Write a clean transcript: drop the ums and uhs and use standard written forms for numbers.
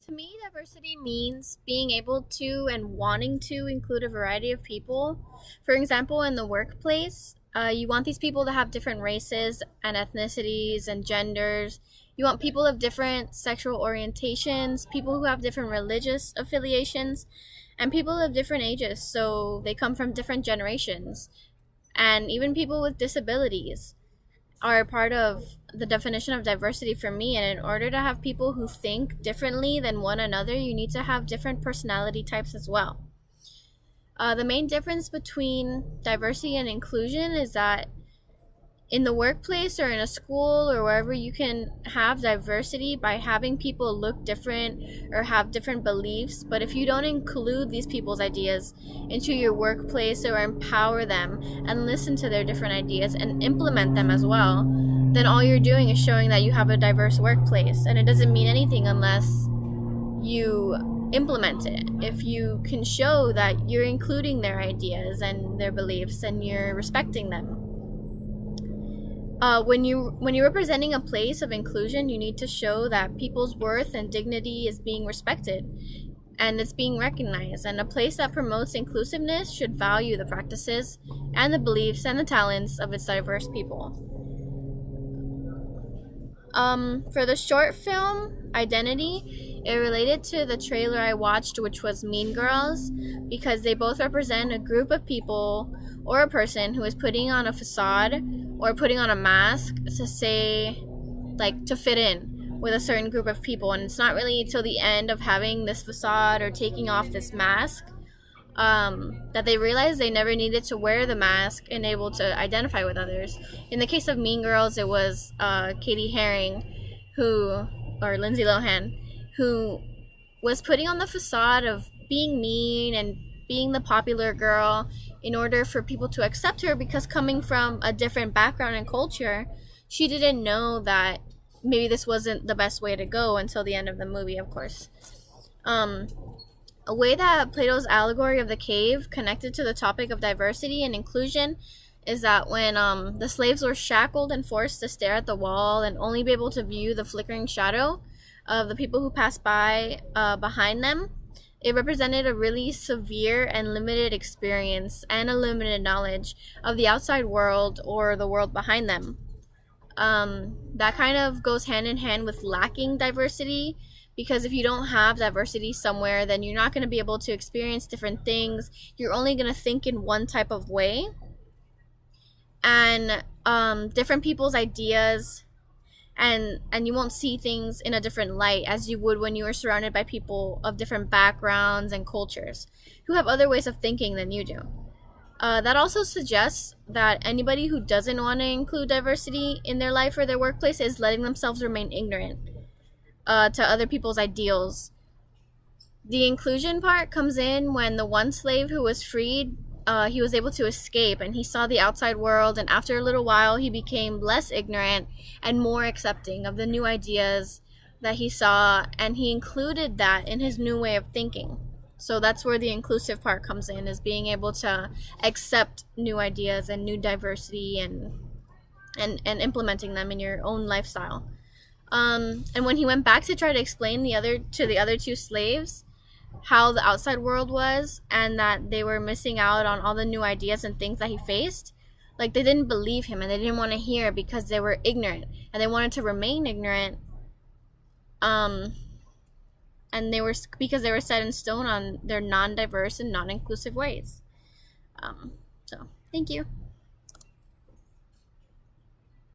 To me, diversity means being able to and wanting to include a variety of people. For example, in the workplace, you want these people to have different races and ethnicities and genders. You want people of different sexual orientations, people who have different religious affiliations, and people of different ages, so they come from different generations, and even people with disabilities are part of the definition of diversity for me. And in order to have people who think differently than one another, you need to have different personality types as well. The main difference between diversity and inclusion is that in the workplace or in a school or wherever, you can have diversity by having people look different or have different beliefs. But if you don't include these people's ideas into your workplace or empower them and listen to their different ideas and implement them as well, then all you're doing is showing that you have a diverse workplace. And it doesn't mean anything unless you implement it. If you can show that you're including their ideas and their beliefs and you're respecting them. When you're representing a place of inclusion, you need to show that people's worth and dignity is being respected and it's being recognized. And a place that promotes inclusiveness should value the practices and the beliefs and the talents of its diverse people. For the short film Identity, it related to the trailer I watched, which was Mean Girls, because they both represent a group of people or a person who is putting on a facade or putting on a mask to say, like, to fit in with a certain group of people. And it's not really till the end of having this facade or taking off this mask that they realized they never needed to wear the mask and able to identify with others. In the case of Mean Girls, it was Katie Herring, or Lindsay Lohan, who was putting on the facade of being mean and being the popular girl in order for people to accept her, because coming from a different background and culture, she didn't know that maybe this wasn't the best way to go until the end of the movie, of course. Um, a way that Plato's allegory of the cave connected to the topic of diversity and inclusion is that when the slaves were shackled and forced to stare at the wall and only be able to view the flickering shadow of the people who passed by behind them, it represented a really severe and limited experience and a limited knowledge of the outside world or the world behind them. That kind of goes hand in hand with lacking diversity, because if you don't have diversity somewhere, then you're not going to be able to experience different things. You're only going to think in one type of way, and different people's ideas, and you won't see things in a different light as you would when you are surrounded by people of different backgrounds and cultures who have other ways of thinking than you do. That also suggests that anybody who doesn't want to include diversity in their life or their workplace is letting themselves remain ignorant to other people's ideals. The inclusion part comes in when the one slave who was freed, he was able to escape and he saw the outside world, and after a little while he became less ignorant and more accepting of the new ideas that he saw, and he included that in his new way of thinking. So that's where the inclusive part comes in, is being able to accept new ideas and new diversity, and implementing them in your own lifestyle. And when he went back to try to explain the other two slaves how the outside world was and that they were missing out on all the new ideas and things that he faced, like, they didn't believe him and they didn't want to hear because they were ignorant and they wanted to remain ignorant. And they were, because they were set in stone on their non-diverse and non-inclusive ways. So thank you.